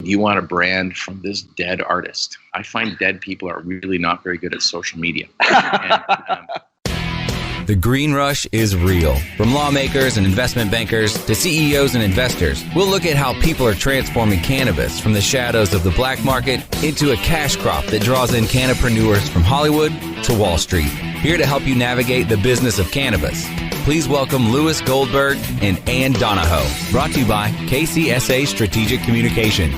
you want a brand from this dead artist. I find dead people are really not very good at social media. The green rush is real. From lawmakers and investment bankers to CEOs and investors, we'll look at how people are transforming cannabis from the shadows of the black market into a cash crop that draws in cannapreneurs from Hollywood to Wall Street. Here to help you navigate the business of cannabis, please welcome Louis Goldberg and Ann Donahoe, brought to you by KCSA Strategic Communications.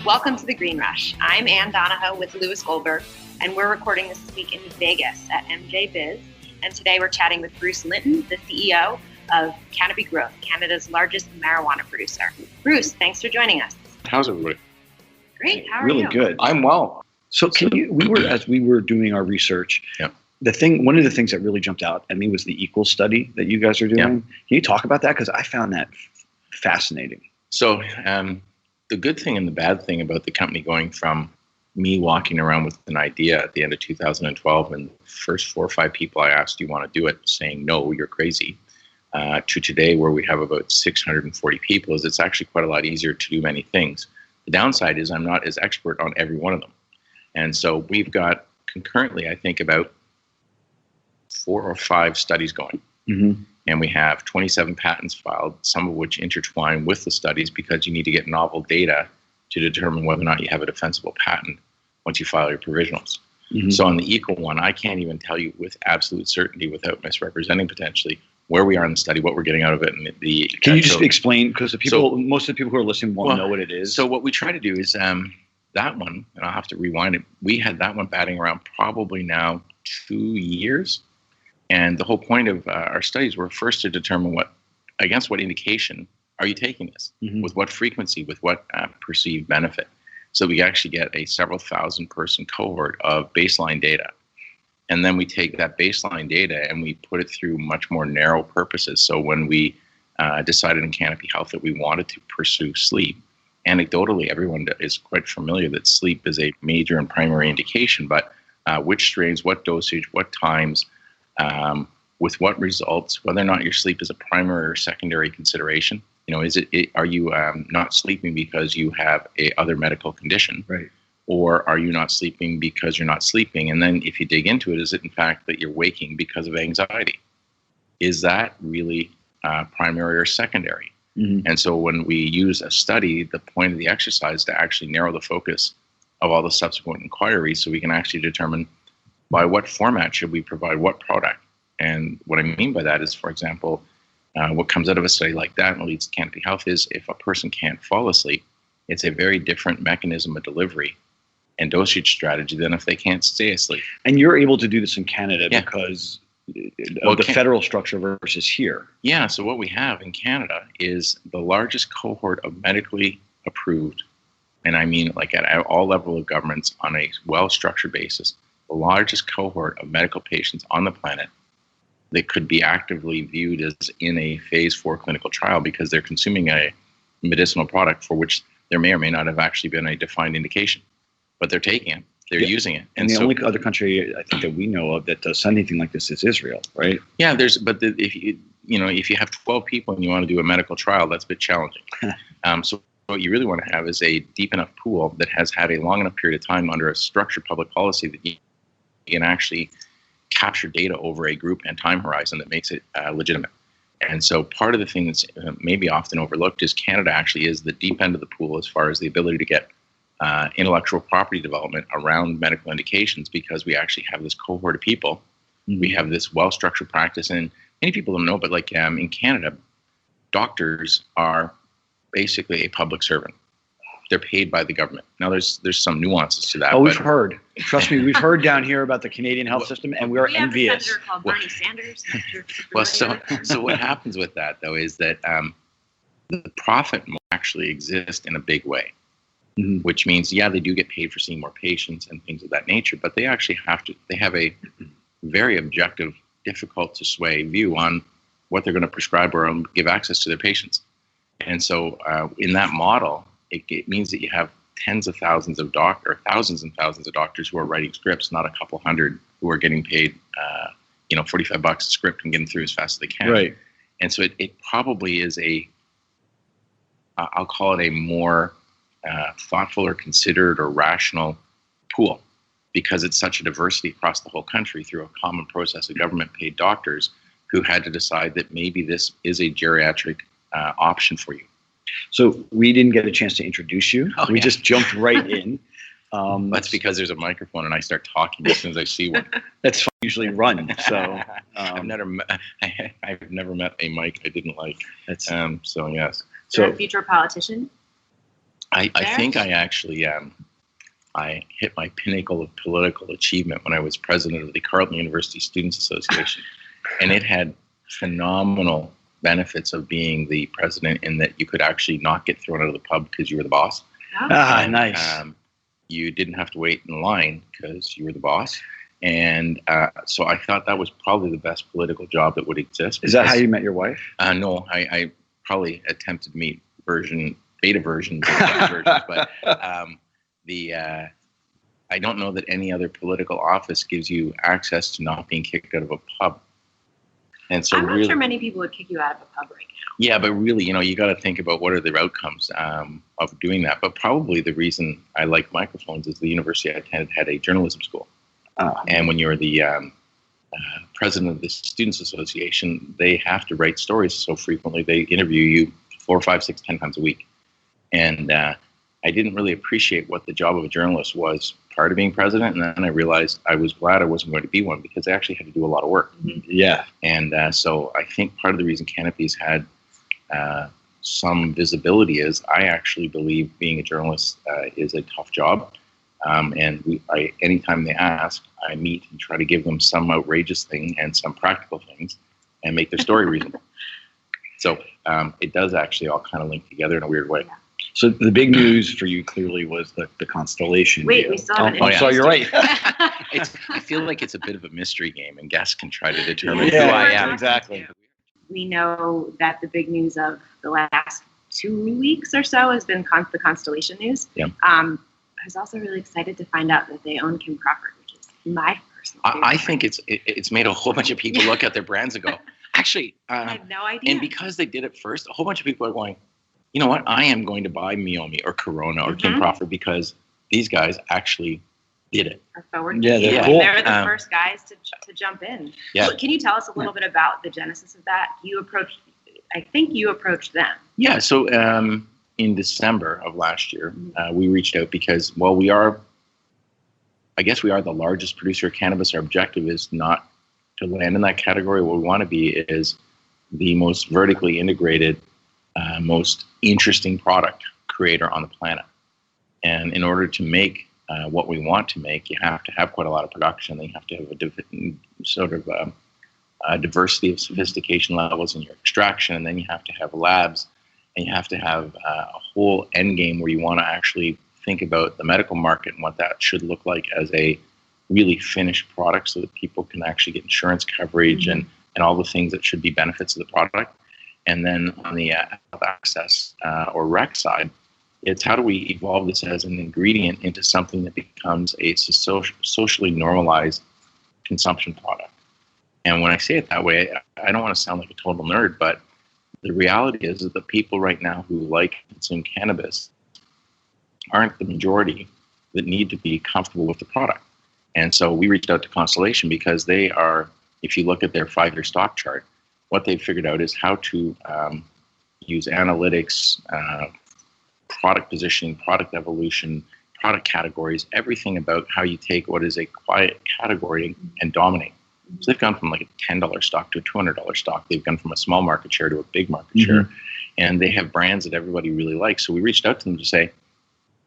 Welcome to the Green Rush. I'm Ann Donahoe with Louis Goldberg, and we're recording this week in Vegas at MJ Biz. And today we're chatting with Bruce Linton, the CEO of Canopy Growt, Canada's largest marijuana producer. Bruce, thanks for joining us. How's everybody? Great. How are you? Really good. I'm well. So as we were doing our research, yeah. One of the things that really jumped out at me was the Equal study that you guys are doing. Yeah. Can you talk about that? Because I found that fascinating. So the good thing and the bad thing about the company going from me walking around with an idea at the end of 2012 and the first 4 or 5 people I asked, do you want to do it, saying, no, you're crazy, to today where we have about 640 people, is it's actually quite a lot easier to do many things. The downside is I'm not as expert on every one of them. And so we've got concurrently, I think, about 4 or 5 studies going. Mm-hmm. And we have 27 patents filed, some of which intertwine with the studies because you need to get novel data to determine whether or not you have a defensible patent once you file your provisionals. Mm-hmm. So on the Equal one, I can't even tell you with absolute certainty without misrepresenting potentially where we are in the study, what we're getting out of it. And Can you just explain, because most of the people who are listening won't know what it is. So what we try to do is that one, and I'll have to rewind it, we had that one batting around probably now 2 years. And the whole point of our studies were first to determine against what indication are you taking this? Mm-hmm. With what frequency? With what perceived benefit? So we actually get a several thousand person cohort of baseline data. And then we take that baseline data and we put it through much more narrow purposes. So when we decided in Canopy Health that we wanted to pursue sleep, anecdotally, everyone is quite familiar that sleep is a major and primary indication, but which strains, what dosage, what times, with what results, whether or not your sleep is a primary or secondary consideration. You know, are you not sleeping because you have a other medical condition? Right. Or are you not sleeping because you're not sleeping? And then if you dig into it, is it in fact that you're waking because of anxiety? Is that really primary or secondary? Mm-hmm. And so when we use a study, the point of the exercise is to actually narrow the focus of all the subsequent inquiries so we can actually determine by what format should we provide what product. And what I mean by that is, for example, what comes out of a study like that and leads to Canopy Health is if a person can't fall asleep, it's a very different mechanism of delivery and dosage strategy than if they can't stay asleep. And you're able to do this in Canada because of the federal structure versus here. Yeah, so what we have in Canada is the largest cohort of medically approved, and I mean like at all levels of governments on a well-structured basis, the largest cohort of medical patients on the planet that could be actively viewed as in a phase 4 clinical trial because they're consuming a medicinal product for which there may or may not have actually been a defined indication, but they're taking it, they're using it. And the only other country I think that we know of that does anything like this is Israel, right? Yeah, if you have 12 people and you want to do a medical trial, that's a bit challenging. So what you really want to have is a deep enough pool that has had a long enough period of time under a structured public policy that you can actually capture data over a group and time horizon that makes it legitimate. And so part of the thing that's maybe often overlooked is Canada actually is the deep end of the pool as far as the ability to get intellectual property development around medical indications because we actually have this cohort of people. Mm-hmm. We have this well-structured practice. And many people don't know, but like in Canada, doctors are basically a public servant. They're paid by the government. Now, there's some nuances to that. Oh, we've heard. Trust me, we've heard down here about the Canadian health system, and we are envious. We have a senator called Bernie Sanders. Well, so what happens with that, though, is that the profit actually exists in a big way, mm-hmm. which means, yeah, they do get paid for seeing more patients and things of that nature, but they actually they have a very objective, difficult to sway view on what they're going to prescribe or give access to their patients. And so in that model, it means that you have tens of thousands of thousands and thousands of doctors who are writing scripts, not a couple hundred who are getting paid, $45 a script and getting through as fast as they can. Right. And so it probably is I'll call it a more thoughtful or considered or rational pool, because it's such a diversity across the whole country through a common process of government-paid doctors who had to decide that maybe this is a geriatric option for you. So we didn't get a chance to introduce you. We just jumped right in. That's because there's a microphone and I start talking as soon as I see one. That's usually run. So I've never met a mic I didn't like. That's so yes. So a future politician? I think I actually I hit my pinnacle of political achievement when I was president of the Carleton University Students Association, and it had phenomenal benefits of being the president in that you could actually not get thrown out of the pub because you were the boss. Nice. You didn't have to wait in line because you were the boss. And so I thought that was probably the best political job that would exist. Is that how you met your wife? No, I probably attempted to meet beta versions of that versions, but I don't know that any other political office gives you access to not being kicked out of a pub. And so I'm not sure many people would kick you out of a pub right now. Yeah, but really, you got to think about what are the outcomes of doing that. But probably the reason I like microphones is the university I attended had a journalism school. And when you're the president of the Students Association, they have to write stories so frequently. They interview you 4, 5, 6, 10 times a week. And I didn't really appreciate what the job of a journalist was prior to being president. And then I realized I was glad I wasn't going to be one because I actually had to do a lot of work. Mm-hmm. Yeah. And so I think part of the reason Canopy's had some visibility is I actually believe being a journalist is a tough job. And anytime they ask, I meet and try to give them some outrageous thing and some practical things and make their story reasonable. So it does actually all kind of link together in a weird way. Yeah. So the big news for you clearly was the Constellation Wait, deal. we still haven't Oh, so you're right. I feel like it's a bit of a mystery game, and guests can try to determine who Yeah, I am. exactly. We know that the big news of the last 2 weeks or so has been the Constellation news. Yeah. I was also really excited to find out that they own Kim Crawford, which is my personal favorite. I think it's made a whole bunch of people look at their brands and go, actually, I had no idea. and because they did it first, a whole bunch of people are going, you know what, I am going to buy Meiomi or Corona or Kim Crawford because these guys actually did it. Are forward. Yeah, they're cool. They're the first guys to jump in. Yeah. Well, can you tell us a little bit about the genesis of that? I think you approached them. Yeah, so in December of last year, we reached out because, well, we are the largest producer of cannabis. Our objective is not to land in that category. What we want to be is the most vertically integrated, most interesting product creator on the planet. And in order to make what we want to make, you have to have quite a lot of production. You have to have a diversity of sophistication levels in your extraction, and then you have to have labs, and you have to have a whole end game where you want to actually think about the medical market and what that should look like as a really finished product so that people can actually get insurance coverage and all the things that should be benefits of the product. And then on the access or rec side, it's how do we evolve this as an ingredient into something that becomes a socially normalized consumption product. And when I say it that way, I don't want to sound like a total nerd, but the reality is that the people right now who like to consume cannabis aren't the majority that need to be comfortable with the product. And so we reached out to Constellation because they are, if you look at their 5-year stock chart, what they've figured out is how to use analytics, product positioning, product evolution, product categories, everything about how you take what is a quiet category and dominate. So they've gone from like a $10 stock to a $200 stock. They've gone from a small market share to a big market share. And they have brands that everybody really likes. So we reached out to them to say,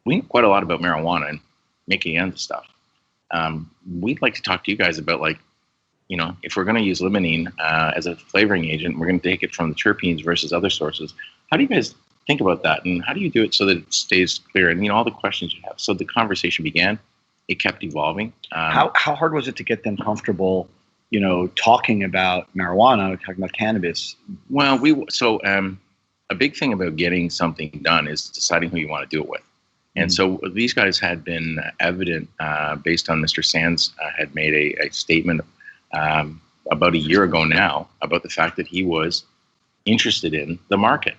we know quite a lot about marijuana and making ends of stuff. We'd like to talk to you guys about, like, you know, if we're going to use limonene as a flavoring agent, we're going to take it from the terpenes versus other sources. How do you guys think about that? And how do you do it so that it stays clear? And, you know, all the questions you have. So the conversation began. It kept evolving. How hard was it to get them comfortable, you know, talking about marijuana, talking about cannabis? Well, a big thing about getting something done is deciding who you want to do it with. And so these guys had been evident based on Mr. Sands had made a statement about a year ago now about the fact that he was interested in the market.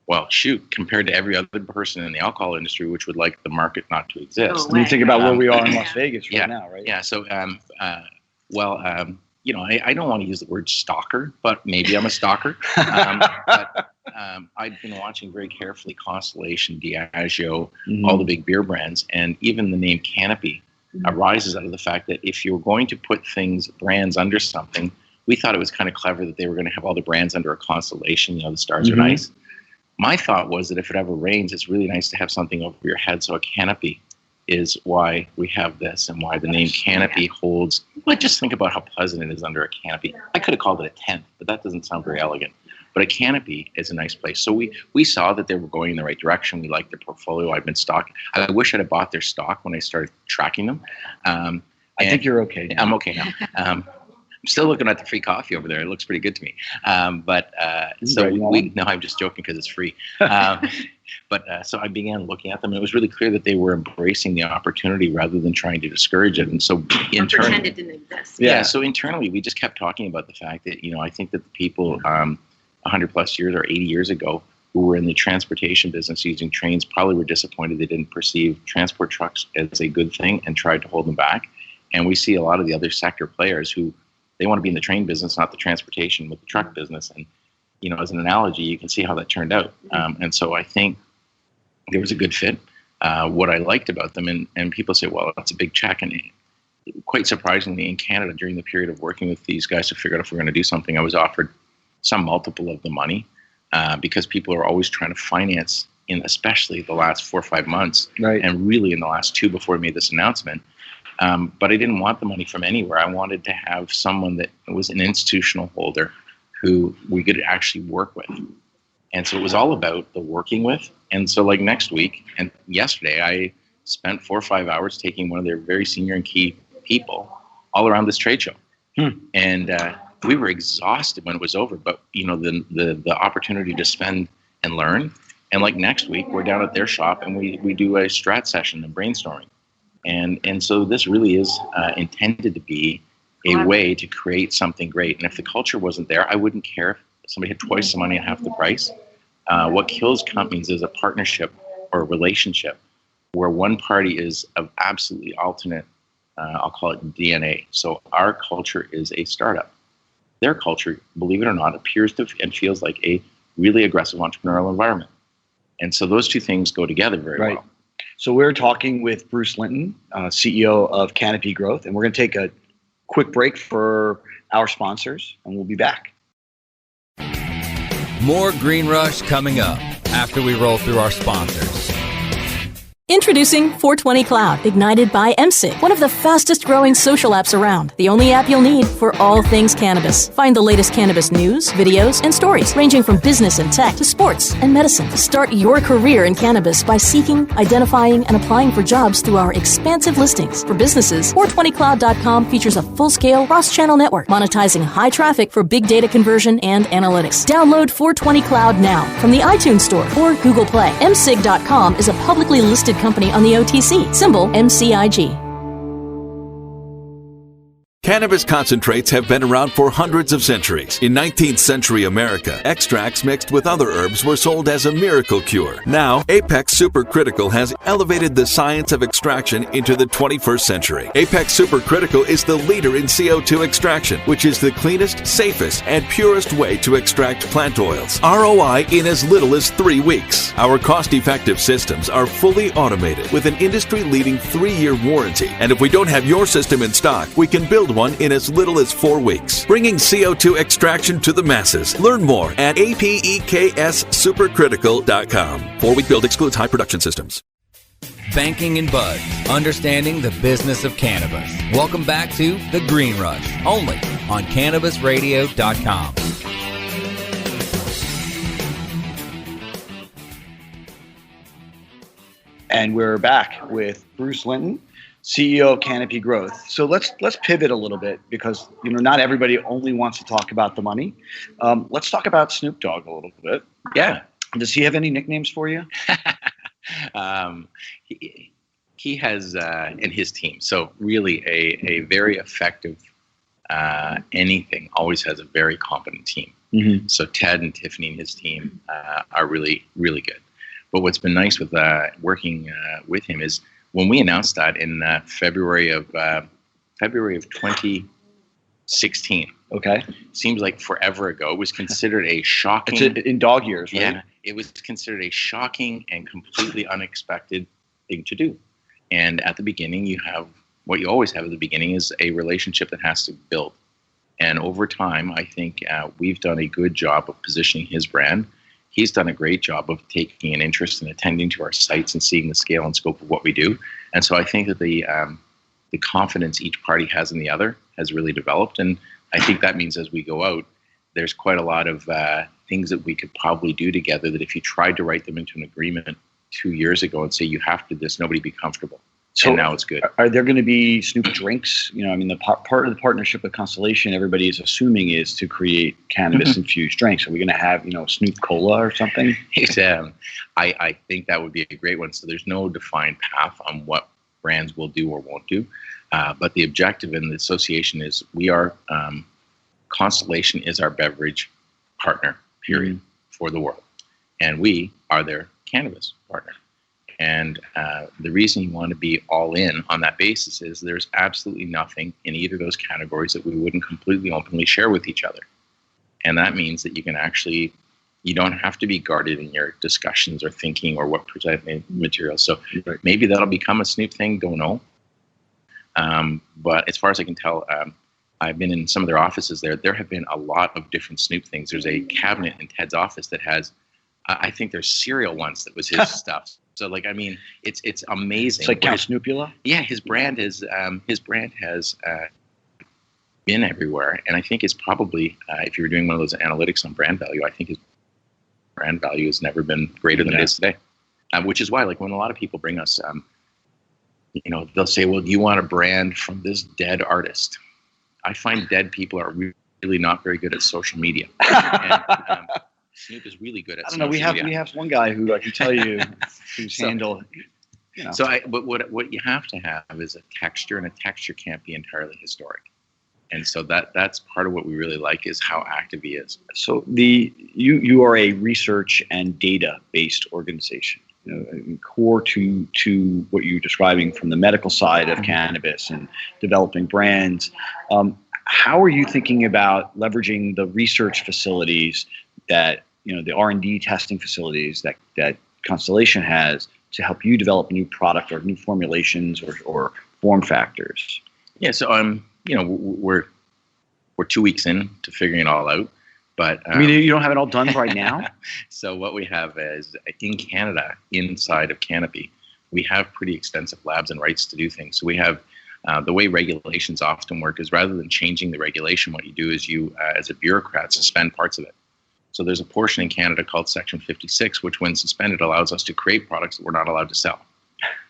well, shoot, compared to every other person in the alcohol industry, which would like the market not to exist. When you think about where we are in Las Vegas right now, right? Yeah. So, I don't want to use the word stalker, but maybe I'm a stalker. I've been watching very carefully Constellation, Diageo, all the big beer brands, and even the name Canopy arises out of the fact that if you're going to put brands under something, we thought it was kind of clever that they were going to have all the brands under a constellation. The stars are nice. My thought was that if it ever rains, it's really nice to have something over your head. So a canopy is why we have this, and why the name Canopy holds. Well, just think about how pleasant it is under a canopy. I could have called it a tent, but that doesn't sound very elegant. But a canopy is a nice place. So we saw that they were going in the right direction. We liked their portfolio. I've been stocking. I wish I'd have bought their stock when I started tracking them. I think you're okay now. I'm okay now. I'm still looking at the free coffee over there. It looks pretty good to me. No, I'm just joking because it's free. So I began looking at them, and it was really clear that they were embracing the opportunity rather than trying to discourage it. And so pretend it didn't exist. Yeah. So internally, we just kept talking about the fact that, I think that the people 100 plus years or 80 years ago who were in the transportation business using trains probably were disappointed they didn't perceive transport trucks as a good thing and tried to hold them back. And we see a lot of the other sector players who they want to be in the train business, not the transportation with the truck business. And, as an analogy, you can see how that turned out. And so I think there was a good fit. What I liked about them, and people say, well, that's a big check. And quite surprisingly, in Canada, during the period of working with these guys to figure out if we're going to do something, I was offered some multiple of the money because people are always trying to finance in especially the last 4 or 5 months, right, and really in the last 2 before we made this announcement. But I didn't want the money from anywhere. I wanted to have someone that was an institutional holder who we could actually work with. And so it was all about the working with. And so like next week and yesterday, I spent 4 or 5 hours taking one of their very senior and key people all around this trade show. And we were exhausted when it was over, but the opportunity to spend and learn. And like next week, we're down at their shop and we do a strat session and brainstorming. And so this really is intended to be a way to create something great. And if the culture wasn't there, I wouldn't care if somebody had twice the money and half the price. What kills companies is a partnership or a relationship where one party is of absolutely alternate, I'll call it DNA. So our culture is a startup. Their culture, believe it or not, appears to and feels like a really aggressive entrepreneurial environment. And so those two things go together very well. So we're talking with Bruce Linton, CEO of Canopy Growth, and we're going to take a quick break for our sponsors, and we'll be back. More Green Rush coming up after we roll through our sponsors. Introducing 420 Cloud, ignited by MSIG, one of the fastest growing social apps around. The only app you'll need for all things cannabis. Find the latest cannabis news, videos, and stories, ranging from business and tech to sports and medicine. Start your career in cannabis by seeking, identifying, and applying for jobs through our expansive listings. For businesses, 420cloud.com features a full-scale cross-channel network, monetizing high traffic for big data conversion and analytics. Download 420 Cloud now from the iTunes Store or Google Play. MSIG.com is a publicly listed company on the OTC, symbol MCIG. Cannabis concentrates have been around for hundreds of centuries. In 19th century America, extracts mixed with other herbs were sold as a miracle cure. Now, Apex Supercritical has elevated the science of extraction into the 21st century. Apex Supercritical is the leader in CO2 extraction, which is the cleanest, safest, and purest way to extract plant oils. ROI in as little as 3 weeks. Our cost-effective systems are fully automated with an industry-leading 3-year warranty. And if we don't have your system in stock, we can build one in as little as 4 weeks, bringing CO2 extraction to the masses. Learn more at apexsupercritical.com. 4-week build excludes high production systems. Banking and Buzz, understanding the business of cannabis. Welcome back to The Green Rush, only on cannabisradio.com. And we're back with Bruce Linton, CEO of Canopy Growth. So let's pivot a little bit because not everybody only wants to talk about the money. Let's talk about Snoop Dogg a little bit. Yeah. Does he have any nicknames for you? He has and his team. So really a very effective anything always has a very competent team. Mm-hmm. So Ted and Tiffany and his team are really, really good. But what's been nice with working with him is when we announced that in February of 2016. Okay. Seems like forever ago. It was considered a shocking. It's in dog years, right? Yeah, it was considered a shocking and completely unexpected thing to do. And at the beginning, you have what you always have at the beginning is a relationship that has to build. And over time, I think we've done a good job of positioning his brand. He's done a great job of taking an interest in attending to our sites and seeing the scale and scope of what we do. And so I think that the confidence each party has in the other has really developed. And I think that means as we go out, there's quite a lot of things that we could probably do together that if you tried to write them into an agreement 2 years ago and say you have to do this, nobody would be comfortable. So and now it's good. Are there going to be Snoop drinks? You know, I mean, the part of the partnership with Constellation, everybody is assuming is to create cannabis infused drinks. Are we going to have, Snoop Cola or something? I think that would be a great one. So there's no defined path on what brands will do or won't do. But the objective in the association is Constellation is our beverage partner, period, for the world. And we are their cannabis partner. And the reason you want to be all in on that basis is there's absolutely nothing in either of those categories that we wouldn't completely openly share with each other. And that means that you can actually, you don't have to be guarded in your discussions or thinking or what present material. So maybe that'll become a Snoop thing, don't know. But as far as I can tell, I've been in some of their offices there. There have been a lot of different Snoop things. There's a cabinet in Ted's office that has, I think there's cereal once that was his stuff. So it's amazing. It's like Count Snoopula? Yeah, his brand has been everywhere. And I think it's probably, if you were doing one of those analytics on brand value, I think his brand value has never been greater than it is today. Which is why, when a lot of people bring us, they'll say, well, do you want a brand from this dead artist? I find dead people are really not very good at social media. And, Snoop is really good at social media. I don't know, we have one guy who I can tell you whose handle, but what you have to have is a texture, and a texture can't be entirely historic. And so that's part of what we really like is how active he is. So you are a research and data based organization. Core to what you're describing from the medical side of cannabis and developing brands. How are you thinking about leveraging the research facilities that, the R&D testing facilities that Constellation has to help you develop new product or new formulations or form factors? Yeah, so we're 2 weeks in to figuring it all out. But you don't have it all done right now? So what we have is in Canada, inside of Canopy, we have pretty extensive labs and rights to do things. So we have the way regulations often work is rather than changing the regulation, what you do is you, as a bureaucrat, suspend parts of it. So there's a portion in Canada called Section 56, which when suspended allows us to create products that we're not allowed to sell.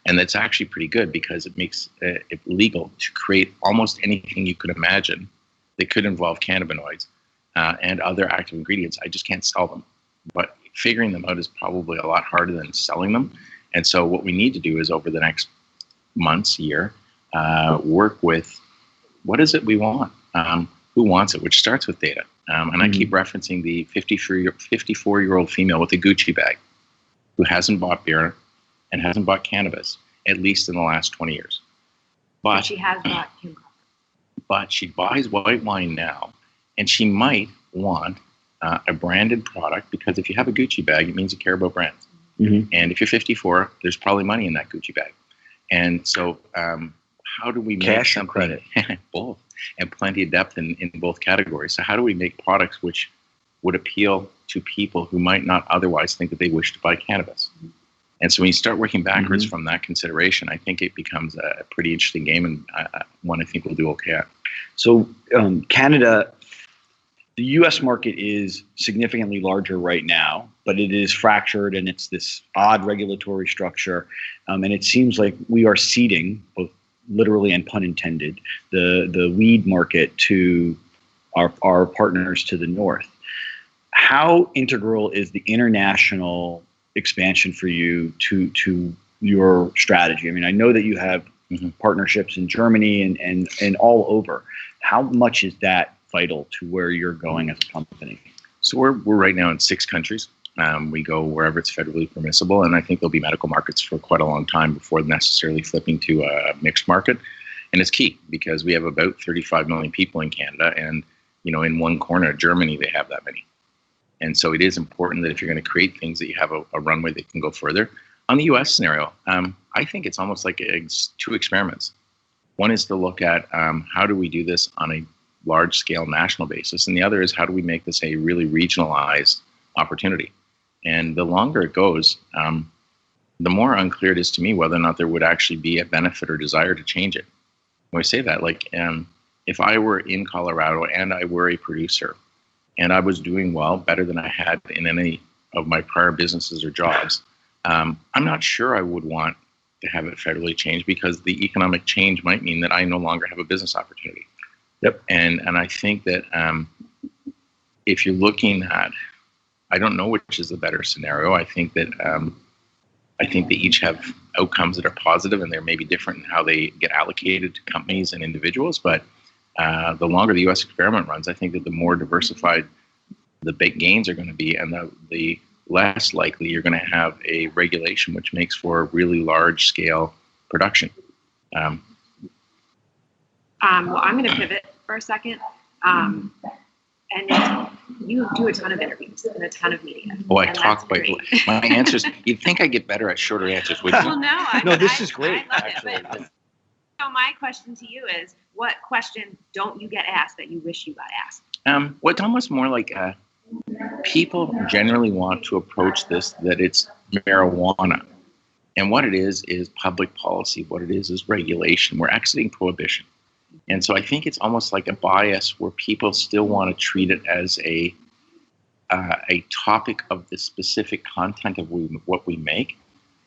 And that's actually pretty good because it makes it legal to create almost anything you could imagine that could involve cannabinoids. And other active ingredients. I just can't sell them. But figuring them out is probably a lot harder than selling them. And so what we need to do is over the next months, year, work with what is it we want? Who wants it? Which starts with data. And I keep referencing the 54-year-old female with a Gucci bag who hasn't bought beer and hasn't bought cannabis, at least in the last 20 years. But she has bought Kim. But she buys white wine now. And she might want a branded product because if you have a Gucci bag, it means you care about brands. Mm-hmm. And if you're 54, there's probably money in that Gucci bag. And so how do we make cash and credit? Both. And plenty of depth in both categories. So how do we make products which would appeal to people who might not otherwise think that they wish to buy cannabis? And so when you start working backwards from that consideration, I think it becomes a pretty interesting game and one I think we'll do okay at. So Canada... The U.S. market is significantly larger right now, but it is fractured and it's this odd regulatory structure. And it seems like we are ceding, both literally and pun intended, the weed market to our partners to the north. How integral is the international expansion for you to your strategy? I mean, I know that you have partnerships in Germany and all over. How much is that vital to where you're going as a company? So we're right now in 6 countries. We go wherever it's federally permissible, and I think there'll be medical markets for quite a long time before necessarily flipping to a mixed market. And it's key because we have about 35 million people in Canada, and in one corner of Germany they have that many. And so it is important that if you're going to create things, that you have a runway that can go further. On the U.S. scenario, I think it's almost like 2 experiments. One is to look at how do we do this on a large-scale national basis, and the other is how do we make this a really regionalized opportunity. And the longer it goes, the more unclear it is to me whether or not there would actually be a benefit or desire to change it. When I say that, if I were in Colorado and I were a producer and I was doing well, better than I had in any of my prior businesses or jobs, I'm not sure I would want to have it federally changed, because the economic change might mean that I no longer have a business opportunity. Yep. And I think that if you're looking at, I don't know which is the better scenario. I think that they each have outcomes that are positive, and they're maybe different in how they get allocated to companies and individuals. But the longer the U.S. experiment runs, I think that the more diversified the big gains are going to be, and the less likely you're going to have a regulation which makes for really large-scale production. Well, I'm going to pivot for a second. And you do a ton of interviews and a ton of media. Oh, I talk by my answers. You'd think I get better at shorter answers, would you? Well, no, this is great. I love actually. it. But, so my question to you is, what question don't you get asked that you wish you got asked? Well, it's almost more like people generally want to approach this that it's marijuana. And what it is public policy. What it is regulation. We're exiting prohibition. And so I think it's almost like a bias where people still want to treat it as a topic of the specific content of what we make,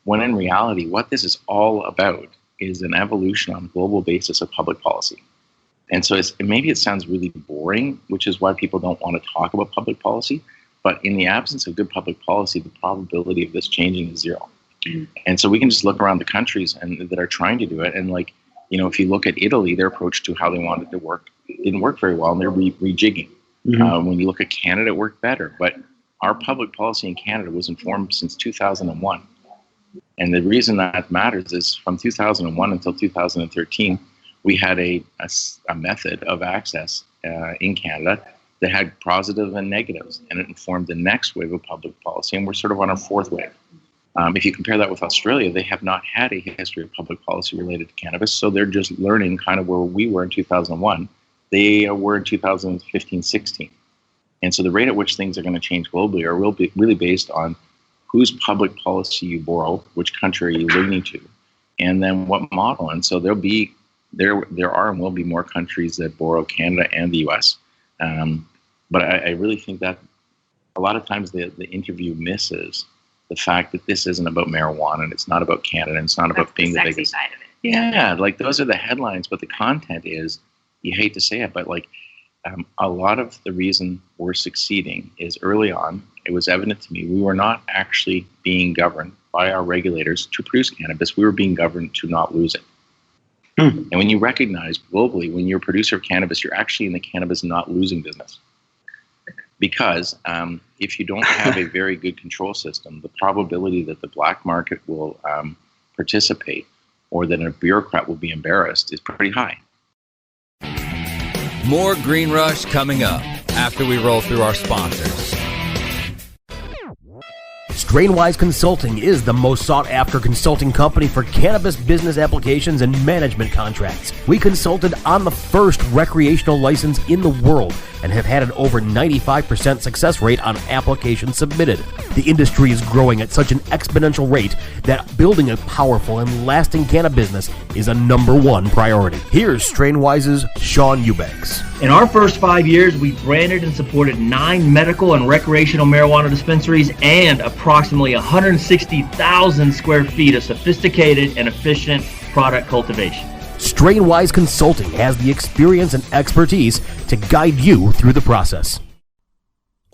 when in reality, what this is all about is an evolution on a global basis of public policy. And so maybe it sounds really boring, which is why people don't want to talk about public policy. But in the absence of good public policy, the probability of this changing is 0. Mm-hmm. And so we can just look around the countries that are trying to do it, and if you look at Italy, their approach to how they wanted to work didn't work very well, and they're rejigging. Mm-hmm. When you look at Canada, it worked better. But our public policy in Canada was informed since 2001. And the reason that matters is from 2001 until 2013, we had a method of access in Canada that had positives and negatives, and it informed the next wave of public policy, and we're sort of on our 4th wave. If you compare that with Australia, they have not had a history of public policy related to cannabis, so they're just learning kind of where we were in 2001. They were in 2015-16. And so the rate at which things are going to change globally are really based on whose public policy you borrow, which country are you leaning to, and then what model. And so there are and will be more countries that borrow Canada and the US. But I really think that a lot of times the interview misses the fact that this isn't about marijuana, and it's not about Canada, and it's not about being the biggest. Side of it. Yeah, those are the headlines, but the content is, you hate to say it, but a lot of the reason we're succeeding is early on, it was evident to me, we were not actually being governed by our regulators to produce cannabis. We were being governed to not lose it. And when you recognize globally, when you're a producer of cannabis, you're actually in the cannabis not losing business. Because if you don't have a very good control system, the probability that the black market will participate or that a bureaucrat will be embarrassed is pretty high. More Green Rush coming up after we roll through our sponsors. Strainwise Consulting is the most sought-after consulting company for cannabis business applications and management contracts. We consulted on the first recreational license in the world and have had an over 95% success rate on applications submitted. The industry is growing at such an exponential rate that building a powerful and lasting cannabis business is a #1 priority. Here's Strainwise's Sean Eubanks. In our first 5 years, we branded and supported 9 medical and recreational marijuana dispensaries and approximately 160,000 square feet of sophisticated and efficient product cultivation. Strainwise Consulting has the experience and expertise to guide you through the process.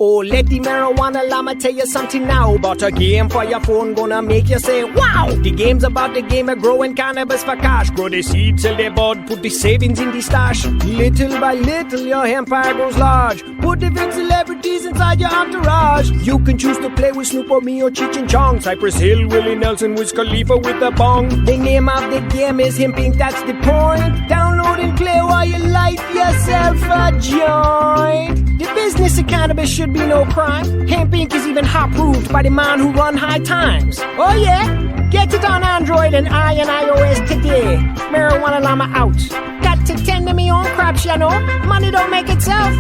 Oh, let the marijuana llama tell you something now about a game for your phone gonna make you say, wow! The game's about the game of growing cannabis for cash. Grow the seed, sell the bud, put the savings in the stash. Little by little, your empire grows large. Put the big celebrities inside your entourage. You can choose to play with Snoop or me or Cheech and Chong, Cypress Hill, Willie Nelson, Wiz Khalifa with a bong. The name of the game is hemping, that's the point. Download and play while you light yourself a joint. The business of cannabis should be no crime. Hemp Inc. is even hot-proofed by the man who run High Times. Oh yeah? Get it on Android and iOS today. Marijuana llama out. Got to tend to me own crops, you know. Money don't make itself.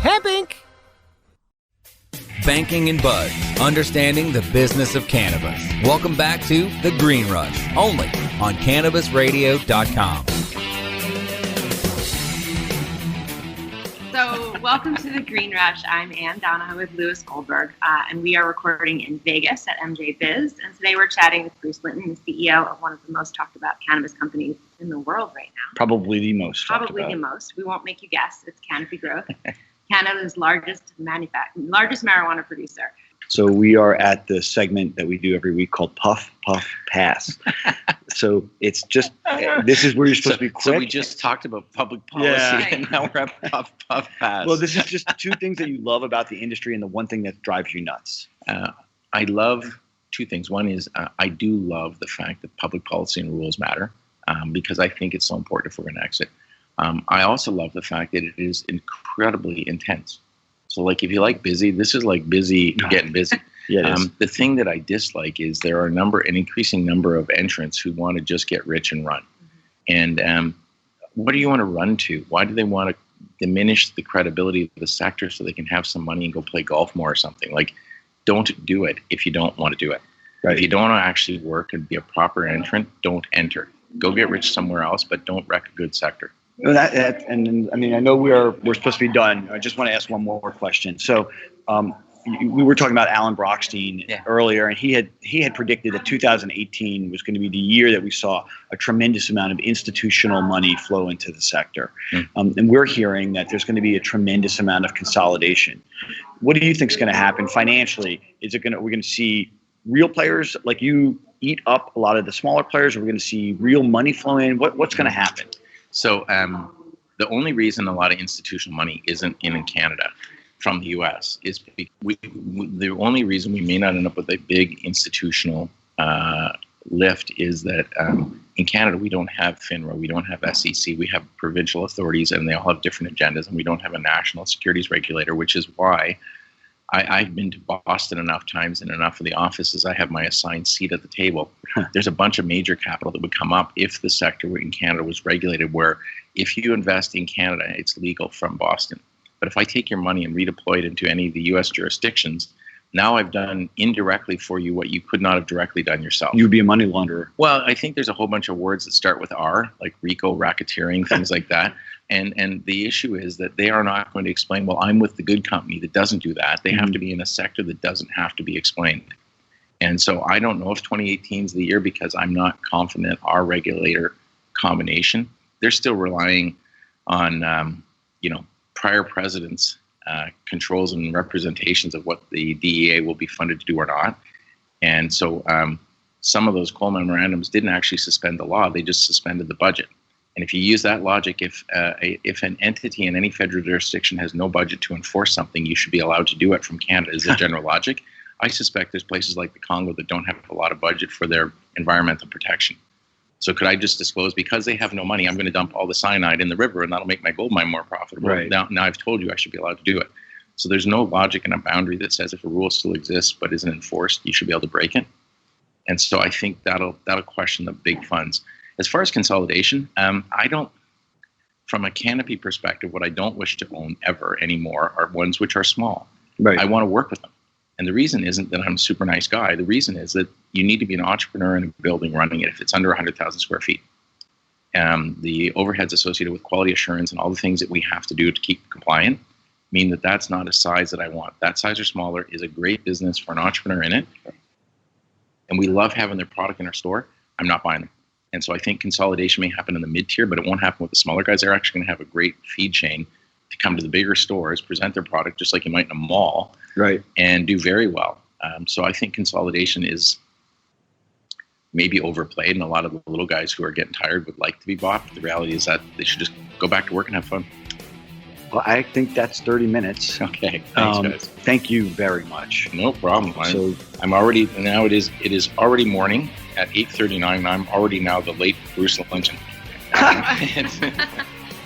Hemp Inc. Banking and Buzz, understanding the business of cannabis. Welcome back to The Green Rush, only on cannabisradio.com. So welcome to the Green Rush. I'm Ann Donahoe with Lewis Goldberg, and we are recording in Vegas at MJ Biz. And today we're chatting with Bruce Linton, the CEO of one of the most talked about cannabis companies in the world right now. Probably the most. Probably the most. We won't make you guess. It's Canopy Growth, Canada's largest marijuana producer. So we are at the segment that we do every week called Puff, Puff, Pass. So it's just, this is where you're supposed to be quick. So we just talked about public policy, and now we're at Puff, Puff, Pass. Well, this is just two things that you love about the industry and the one thing that drives you nuts. I love two things. One is I do love the fact that public policy and rules matter because I think it's so important if we're going to exit. I also love the fact that it is incredibly intense. So like if you like busy, this is like busy getting busy. Yeah, it is. The thing that I dislike is there are an increasing number of entrants who want to just get rich and run. And what do you want to run to? Why do they want to diminish the credibility of the sector so they can have some money and go play golf more or something? Like, don't do it if you don't want to do it. Right. If you don't want to actually work and be a proper entrant, don't enter. Go get rich somewhere else, but don't wreck a good sector. And I mean, I know we're supposed to be done. I just want to ask one more question. So we were talking about Alan Brockstein earlier, and he had predicted that 2018 was going to be the year that we saw a tremendous amount of institutional money flow into the sector. And we're hearing that there's going to be a tremendous amount of consolidation. What do you think is going to happen financially? We're going to see real players like you eat up a lot of the smaller players? Or we're going to see real money flow in? What's going to happen? So the only reason a lot of institutional money isn't in Canada from the U.S. is the only reason we may not end up with a big institutional lift is that in Canada we don't have FINRA, we don't have SEC, we have provincial authorities and they all have different agendas, and we don't have a national securities regulator, which is why I've been to Boston enough times in enough of the offices. I have my assigned seat at the table. There's a bunch of major capital that would come up if the sector in Canada was regulated, where if you invest in Canada, it's legal from Boston. But if I take your money and redeploy it into any of the U.S. jurisdictions, now I've done indirectly for you what you could not have directly done yourself. You'd be a money launderer. Well, I think there's a whole bunch of words that start with R, like RICO, racketeering, things like that. And the issue is that they are not going to explain, well, I'm with the good company that doesn't do that. They have to be in a sector that doesn't have to be explained. And so I don't know if 2018 is the year because I'm not confident our regulator combination. They're still relying on, prior presidents' controls and representations of what the DEA will be funded to do or not. And so some of those Cole memorandums didn't actually suspend the law. They just suspended the budget. And if you use that logic, if an entity in any federal jurisdiction has no budget to enforce something, you should be allowed to do it from Canada is the general logic. I suspect there's places like the Congo that don't have a lot of budget for their environmental protection. So could I just disclose, because they have no money, I'm going to dump all the cyanide in the river and that'll make my gold mine more profitable. Right. Now I've told you I should be allowed to do it. So there's no logic in a boundary that says if a rule still exists but isn't enforced, you should be able to break it. And so I think that'll question the big funds. As far as consolidation, from a Canopy perspective, what I don't wish to own ever anymore are ones which are small. Right. I want to work with them. And the reason isn't that I'm a super nice guy. The reason is that you need to be an entrepreneur in a building running it if it's under 100,000 square feet. The overheads associated with quality assurance and all the things that we have to do to keep compliant mean that that's not a size that I want. That size or smaller is a great business for an entrepreneur in it. And we love having their product in our store. I'm not buying them. And so I think consolidation may happen in the mid-tier, but it won't happen with the smaller guys. They're actually going to have a great feed chain to come to the bigger stores, present their product just like you might in a mall, right, and do very well. So I think consolidation is maybe overplayed, and a lot of the little guys who are getting tired would like to be bought. But the reality is that they should just go back to work and have fun. Well, I think that's 30 minutes. Okay, thanks, guys. Thank you very much. No problem. I'm already now. It is already morning at 8:39. I'm already now the late Bruce Linton.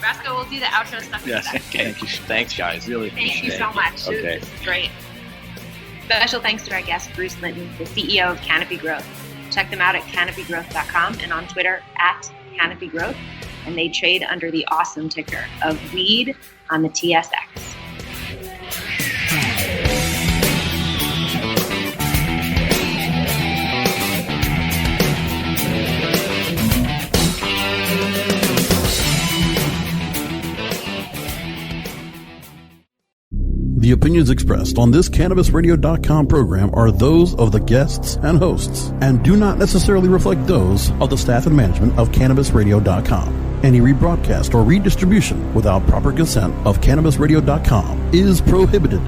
Brasco will do the outro stuff. Yes. Okay. Thanks, guys. Really. Thank you so much. Okay. This is great. Special thanks to our guest, Bruce Linton, the CEO of Canopy Growth. Check them out at cannapygrowth.com and on Twitter at cannapygrowth. And they trade under the awesome ticker of WEED on the TSX. The opinions expressed on this cannabisradio.com program are those of the guests and hosts and do not necessarily reflect those of the staff and management of cannabisradio.com. Any rebroadcast or redistribution without proper consent of cannabisradio.com is prohibited.